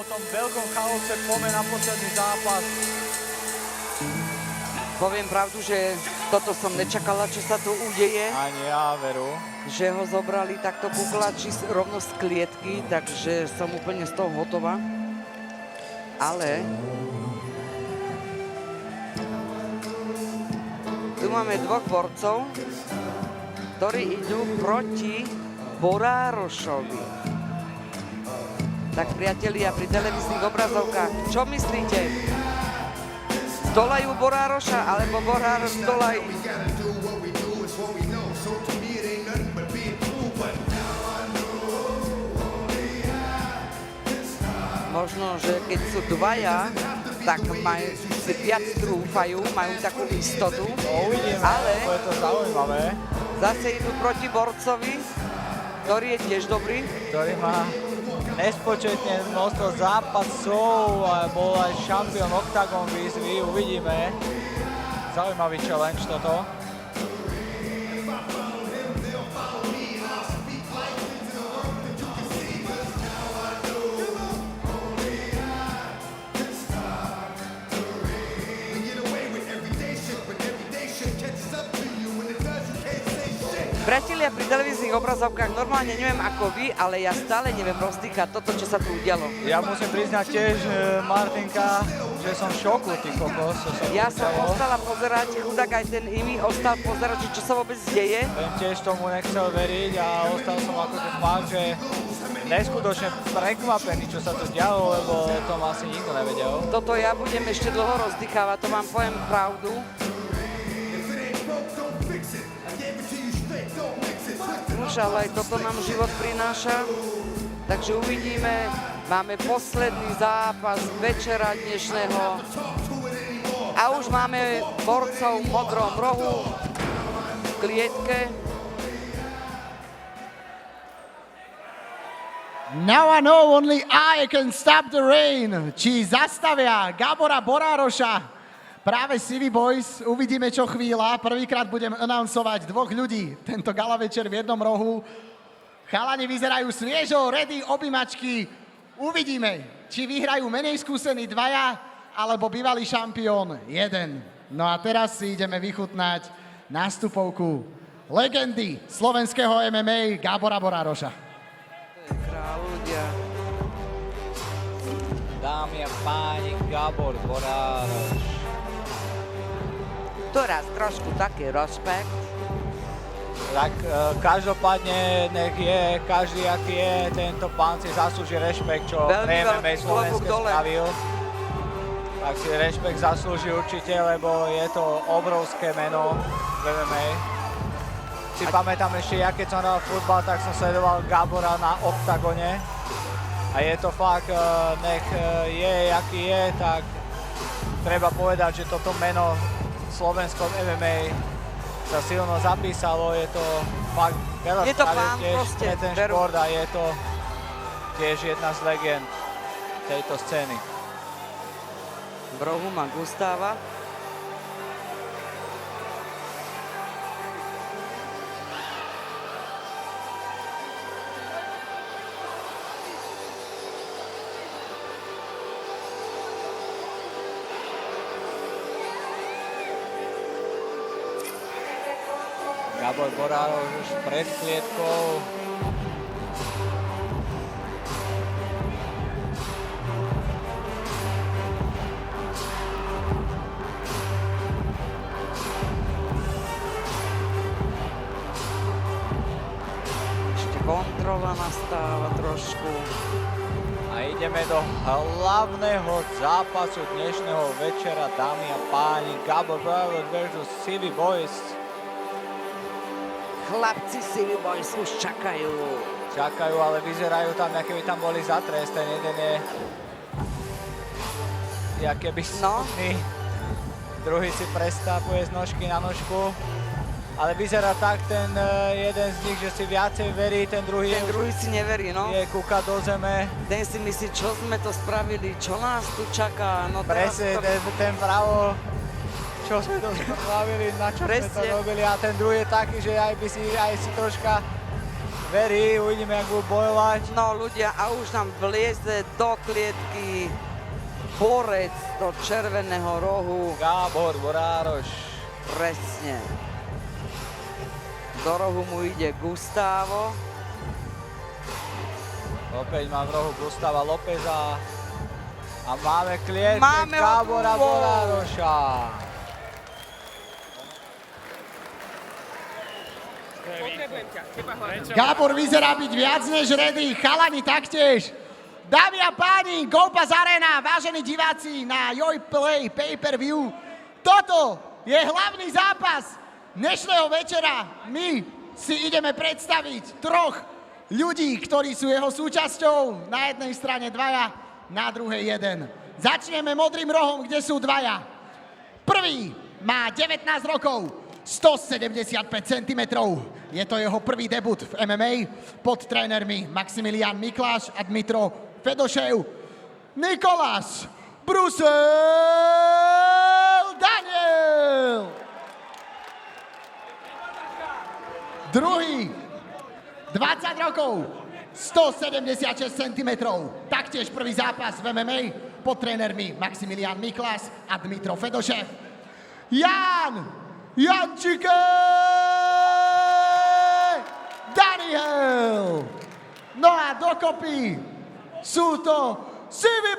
po tom veľkom chaose poďme na posledný zápas. Poviem pravdu, že toto som nečakala, čo sa tu udeje. Ani ja, veru. Že ho zobrali takto kuklači rovno z klietky, takže som úplne z toho hotová. Ale tu máme dvoch borcov, ktorí idú proti Borárošovi. Tak priatelia, pri televíznych obrazovkách, čo myslíte? Zdolajú Borároša, alebo Borároš zdolají? Možno, že keď sú dvaja, tak si viac trúfajú, majú takú istotu. Uvidíme, ale je to zaujímavé. Zase idú proti borcovi, ktorý je tiež dobrý. Ktorý má nespočetne množstvo zápasov a bol aj šampión Octagon výzvy. Uvidíme. Zaujímavý challenge toto. Priatelia, pri televíznych obrazovkách normálne neviem ako vy, ale ja stále neviem rozdýchať toto, čo sa tu udialo. Ja musím priznať tiež, Martinka, že som v šoku, ty kokos. Ja som ostala pozerať, chudák aj ten Imi ostal pozerať, že čo sa vôbec deje. Ten tiež tomu nechcel veriť a ostal som ako fakt, že neskutočne prekvapený, čo sa tu dialo, lebo to asi nikto nevedel. Toto ja budem ešte dlho rozdýchávať, to vám poviem pravdu. Už ale aj toto nám život prináša, takže uvidíme. Máme posledný zápas večera dnešného a už máme borcov v modrom rohu v klietke. Now I know only I can stop the rain. Či zastavia Gábora Borároša práve Sivy Boys, uvidíme čo chvíľa. Prvýkrát budem announcovať dvoch ľudí tento gala večer v jednom rohu. Chalani vyzerajú sviežo, ready, objímačky. Uvidíme, či vyhrajú menej skúsení dvaja, alebo bývalý šampión jeden. No a teraz si ideme vychutnať nástupovku legendy slovenského MMA Gábora Borároša. To je král, ľudia. Dámy a páni, Gábor Borároš. Teraz trošku taký rešpekt. Tak každopádne nech je každý, aký je, tento pán si zaslúži rešpekt, čo pre MMA Slovenské spravil. Tak si rešpekt zaslúži určite, lebo je to obrovské meno v MMA. Si pamätám ešte, ja keď som hral futbal, tak som sledoval Gábora na Octagone. A je to fakt, nech je, aký je, tak treba povedať, že toto meno slovenskom MMA sa silno zapísalo, je to fakt veľa spraviť pre ten šport a je to tiež jedna z legend tejto scény. V rohu má Gustáva. Gábor Borároš už pred klietkou. Ešte kontrola nastáva trošku. A ideme do hlavného zápasu dnešného večera, dámy a páni. Gábor Borároš versus Sivy Boys. Chlapci Sivy Boys už čakajú. Čakajú, ale vyzerajú tam, aké by tam boli za trest. Ten jeden je keby smutný. Druhý si prestápuje z nožky na nožku. Ale vyzerá tak ten jeden z nich, že si viacej verí, ten druhý si neverí, no. Je kúka do zeme. Ten si myslí, čo sme to spravili, čo nás tu čaká. No presne, ten pravo, čo sme to spravili, na čo sme to robili. A ten druhý je taký, že aj si troška verí, uvidíme, jak budú bojovať. No ľudia, a už nám vlieze do klietky borec do červeného rohu. Gábor Borároš. Presne. Do rohu mu ide Gustavo. Opäť má v rohu Gustava Lópeza. A máme klietke Máme Gábora odbor. Borároša. Gábor vyzerá byť viac než ready, chalani taktiež. Dámy a páni, GoPass Arena, vážení diváci na Joj Play Pay-Per-View. Toto je hlavný zápas dnešného večera. My si ideme predstaviť troch ľudí, ktorí sú jeho súčasťou. Na jednej strane dvaja, na druhej jeden. Začneme modrým rohom, kde sú dvaja. Prvý má 19 rokov, 175 cm. Je to jeho prvý debut v MMA pod trénermi Maximilian Mikláš a Dmitro Fedošev. Nikolás Brusel Daniel. Druhý, 20 rokov, 176 cm. Taktiež prvý zápas v MMA pod trénermi Maximilian Mikláš a Dmitro Fedošev. Jančike Daniel. No a dokopy sú to CV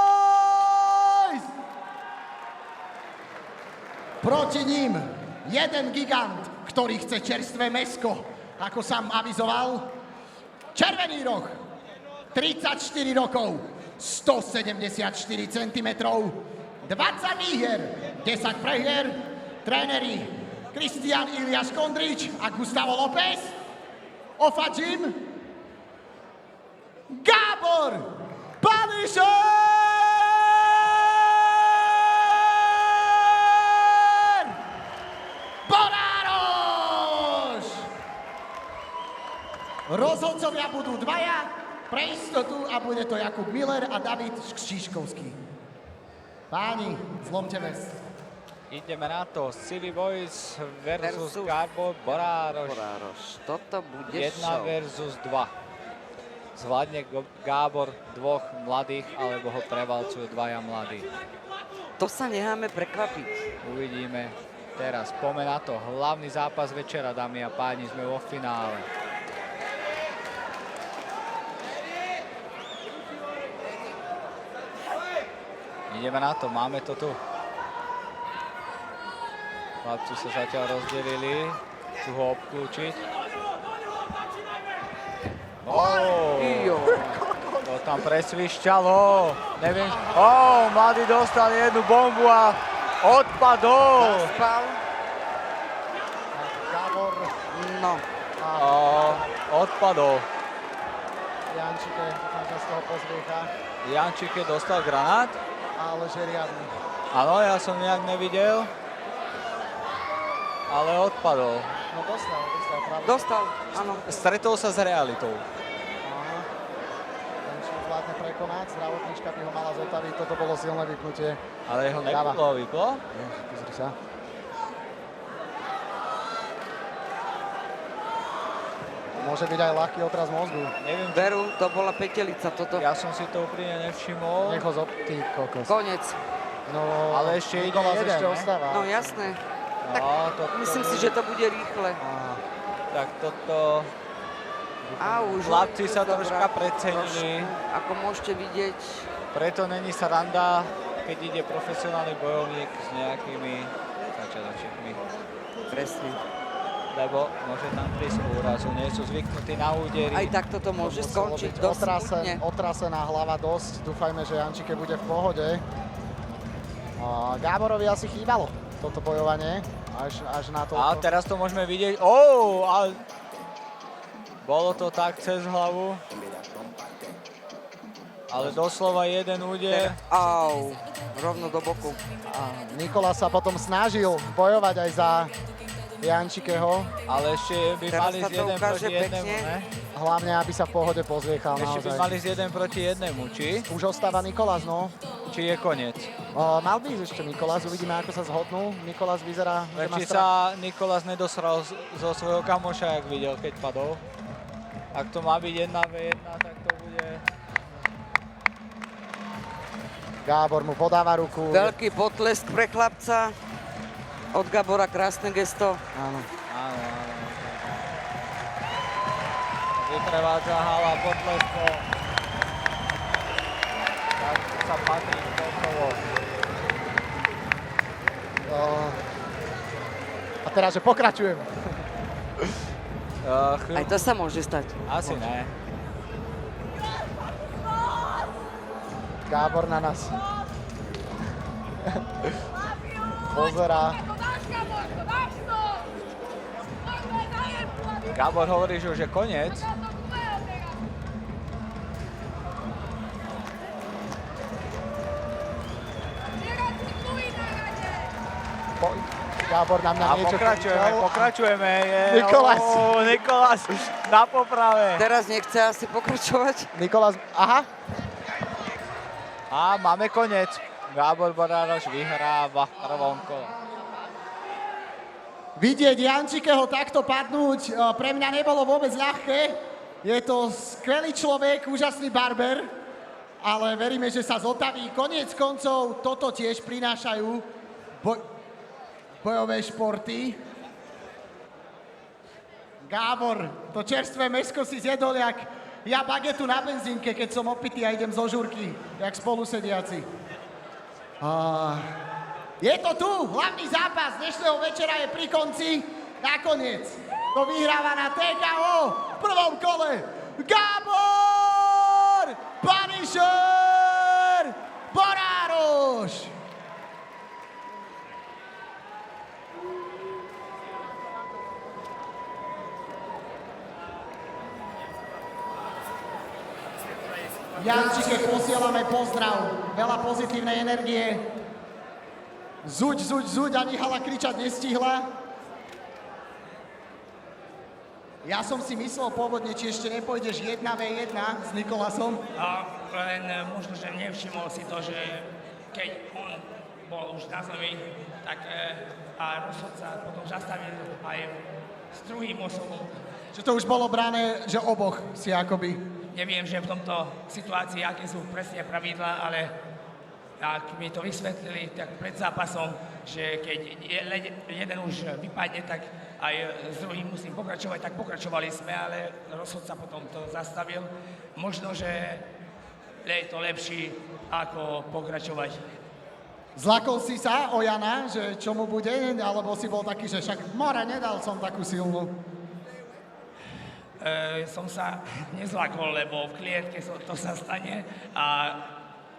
Boys. Proti ním jeden gigant, ktorý chce čerstvé mäsko, ako sám avizoval. Červený roh, 34 rokov, 174 cm, 20 výhier, 10 prehier, tréneri Kristián Iliáš Kondrič a Gustavo López. Ofa Gym, Gábor Punisher Borároš. Rozhodcovia budú dvaja pre istotu a bude to Jakub Miller a David Šíškovský. Páni, zlomte vest. Ideme na to. CV Boys versus Gábor Borároš. Toto bude 1 show. versus 2. Zvládne Gábor dvoch mladých, alebo ho prevalcujú dvaja mladí. To sa necháme prekvapiť. Uvidíme teraz. Poďme na to. Hlavný zápas večera, dámy a páni, sme vo finále. Ideme na to, máme to tu. Chlapci sa zatiaľ rozdelili. Chcú ho obklúčiť. To tam presvišťalo. Neviem. Mladý dostal jednu bombu a odpadol. Zaspal. Gábor No. Odpadol. Jančike z toho pozriecha, Jančike dostal granát. ale že riadny. Áno, ja som nejak nevidel. Ale odpadol. No dostal pravdu. Dostal, áno. Stretol sa s realitou. Áno. Ten čo zvládne prekonať, zdravotníčka by ho mala zotaviť, toto bolo silné vypnutie. Ale jeho vyplo. Pozri sa. Môže byť aj ľahký otraz mozgu. Neviem, Veru, to bola petelica toto. ja som si to úprimne nevšimol. Nech ho ty kokos. Konec. No, Ale ešte ide Nikolás jeden, ešte ne? ostáva. No jasné. Tak myslím si, že to bude rýchle. Tak toto... A už Chlapci sa dobrá, troška precenili. trošku, ako môžete vidieť. Preto není sranda, keď ide profesionálny bojovník s nejakými začiatočníkmi. Presne. Lebo môže tam prísť k úrazu, nie sú zvyknutí na údery. Aj takto to môže skončiť dosť smutne. Otrasená hlava dosť. Dúfajme, že Jančike bude v pohode. Gáborovi asi chýbalo toto bojovanie. Až na to. A teraz to môžeme vidieť. Ale bolo to tak cez hlavu. Ale doslova jeden úder. Au, rovno do boku. Nikolás sa potom snažil bojovať aj za Jančikeho. Ale ešte by Teraz mali sa z to jeden ukáže proti jednému, pekne. ne? Hlavne, aby sa v pohode pozviechal Ešte by naozaj. mali z jeden proti jednému, či? Už ostáva Nikolás, no. či je koniec. Mal by ísť ešte Nikolás, uvidíme, ako sa zhodnú. Nikolás vyzerá, že má Či strach. sa Nikolás nedosral zo svojho kamoša, jak videl, keď padol. Ak to má byť 1v1, tak to bude... Gábor mu podáva ruku. Veľký potlesk pre chlapca. Od Gábora krásne gesto. Áno. Áno. Vyprevádza hala potleskom. Tak sa patrí celkovo. A teraz, že pokračujem. Aj to sa môže stať. Asi ne. Gábor na nás. Pozerá. Gábor hovorí, že už je koniec. Gábor na mňa A niečo pokračujeme. Nikolás. Nikolás na poprave. Teraz nechce asi pokračovať. Nikolás, aha. A máme koniec. Gábor Borároš vyhráva v prvom kole. Vidieť Jančikeho takto padnúť pre mňa nebolo vôbec ľahké. Je to skvelý človek, úžasný barber, ale veríme, že sa zotaví. Koniec koncov toto tiež prinášajú bojové športy. Gábor, to čerstvé mäsko si zjedol jak ja bagetu na benzínke, keď som opitý a idem zo žurky, jak spolusediaci. Je to tu, hlavný zápas dnešného večera je pri konci. Nakoniec to vyhráva na TKO v prvom kole Gábor Punisher Borároš. Jančike, posielame pozdrav, veľa pozitívnej energie. Zuď, ani hala kričať nestihla. Ja som si myslel pôvodne, či ešte nepôjdeš 1v1 s Nikolasom. Len možno, že nevšimol si to, že keď on bol už na zemi, tak a rozhodca potom zastavil aj s druhým osobom. Že to už bolo brané, že oboch si akoby... Neviem, že v tomto situácii, aké sú presne pravidlá, ale ak mi to vysvetlili tak pred zápasom, že keď jeden už vypadne, tak aj s druhým musím pokračovať, tak pokračovali sme, ale rozhodca potom to zastavil. Možno, že je to lepší, ako pokračovať. Zlakol si sa o Jana, že čo mu bude, alebo si bol taký, že však more, nedal som takú silnú. Som sa nezlakol, lebo v klietke to sa stane a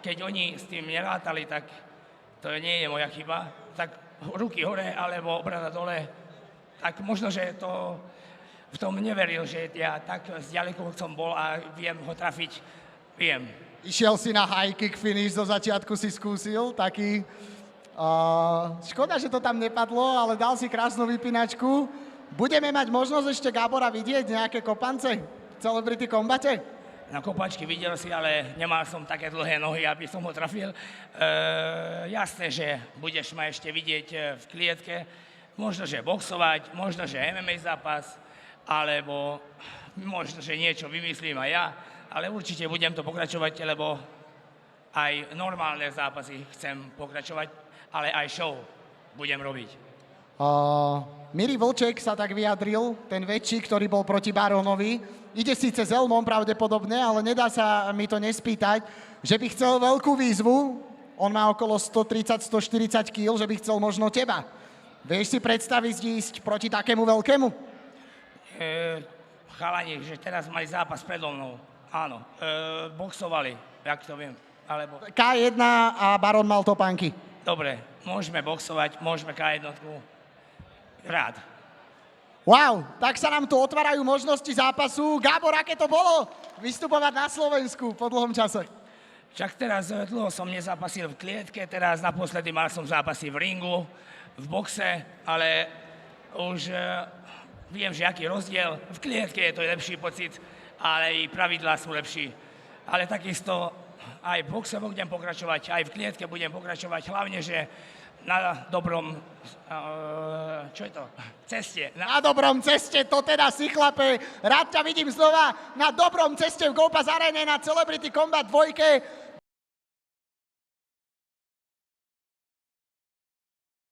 keď oni s tým nerátali, tak to nie je moja chyba. Tak ruky hore alebo brada dole, tak možno, že to v tom neveril, že ja tak zďaleko som bol a viem ho trafiť, viem. Išiel si na high kick finish, zo začiatku si skúsil, taký... škoda, že to tam nepadlo, ale dal si krásnu vypínačku. Budeme mať možnosť ešte Gábora vidieť nejaké kopance v Celebrity Combate? Na kopačky videl si, ale nemal som také dlhé nohy, aby som ho trafil. Jasné, že budeš ma ešte vidieť v klietke. Možno, že boxovať, možno, že MMA zápas, alebo možno, že niečo vymyslím aj ja, ale určite budem to pokračovať, lebo aj normálne zápasy chcem pokračovať, ale aj show budem robiť. Miri Vlček sa tak vyjadril, ten väčší, ktorý bol proti Barónovi. Ide síce s Elmom pravdepodobne, ale nedá sa mi to nespýtať, že by chcel veľkú výzvu. On má okolo 130-140 kg, že by chcel možno teba. Vieš si predstaviť ísť proti takému veľkému? Chalani, že teraz mali zápas predo mnou. Áno, boxovali, jak to viem. Alebo... K1 a Barón mal topánky. Dobre, môžeme boxovať, môžeme K1. Rád. Wow, tak sa nám tu otvárajú možnosti zápasu. Gábor, aké to bolo vystupovať na Slovensku po dlhom čase? Však teraz dlho som nezápasil v klietke, teraz naposledy mal som zápasy v ringu, v boxe, ale už viem, že aký rozdiel. V klietke je to lepší pocit, ale i pravidlá sú lepší. Ale takisto aj v boxe budem pokračovať, aj v klietke budem pokračovať, hlavne, že na dobrom, čo je to, ceste. Na dobrom ceste, to teda si chlape. Rád ťa vidím znova na dobrom ceste v GoPass Arene na Celebrity Combat 2.